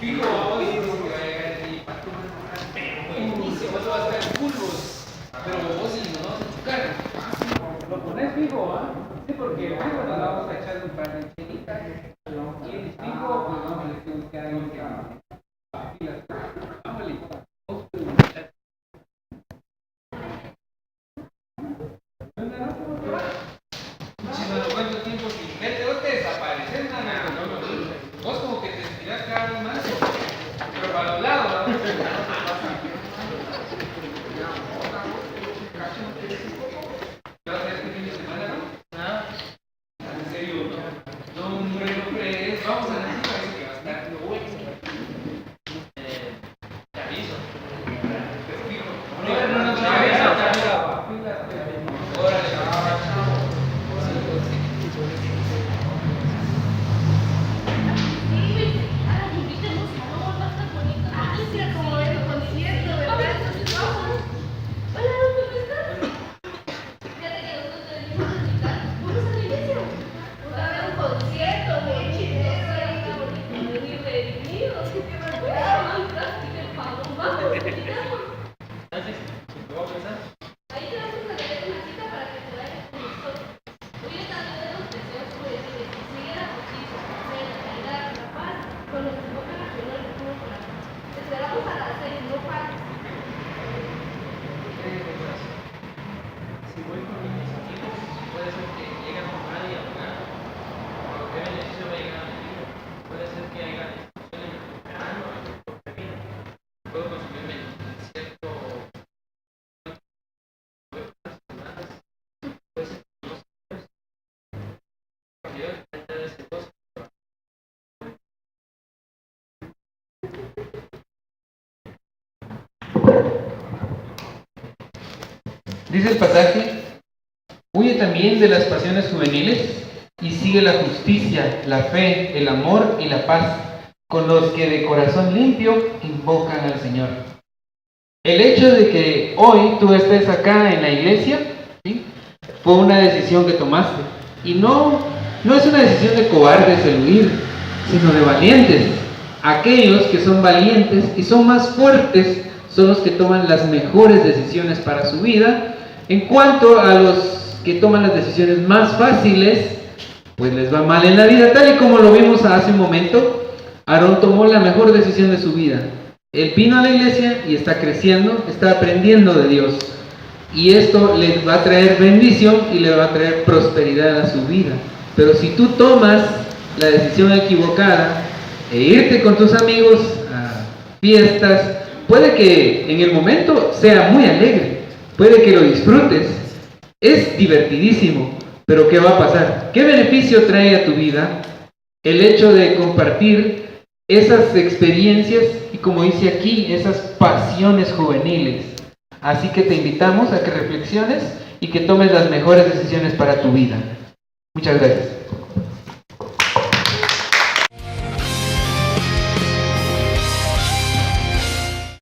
Fijo, hoy dice que va a llegar el impacto, pero buenísimo, eso va a estar curvos. Pero vos si no vas a chocar, lo pones fijo, ¿ah? Sí, porque fijo nos vamos a echar un par de chelitas. Y el fijo, pues vamos a buscar algo que va. Vámonos. Si no lo cuento tiempo sin verte, vos te desapareces, nada. Vos como que te estiras cada vez más, pero para los lados, ¿no? ¿Qué vas a hacer este fin de semana, no? Nada. En serio, no, hombre, no crees. Vamos a la cita, parece que va a estar bueno. Te aviso. Te explico. No, te aviso. Órale, chao. Dice el pasaje, huye también de las pasiones juveniles y sigue la justicia, la fe, el amor y la paz, con los que de corazón limpio invocan al Señor. El hecho de que hoy tú estés acá en la iglesia, ¿sí?, fue una decisión que tomaste. Y no es una decisión de cobardes el huir, sino de valientes. Aquellos que son valientes y son más fuertes son los que toman las mejores decisiones para su vida. En cuanto a los que toman las decisiones más fáciles, pues les va mal en la vida, tal y como lo vimos hace un momento. Aarón tomó la mejor decisión de su vida. Él vino a la iglesia y está creciendo, está aprendiendo de Dios. Y esto le va a traer bendición y le va a traer prosperidad a su vida. Pero si tú tomas la decisión equivocada e irte con tus amigos a fiestas, puede que en el momento sea muy alegre, puede que lo disfrutes, es divertidísimo, pero ¿qué va a pasar? ¿Qué beneficio trae a tu vida el hecho de compartir esas experiencias y, como dice aquí, esas pasiones juveniles? Así que te invitamos a que reflexiones y que tomes las mejores decisiones para tu vida. Muchas gracias.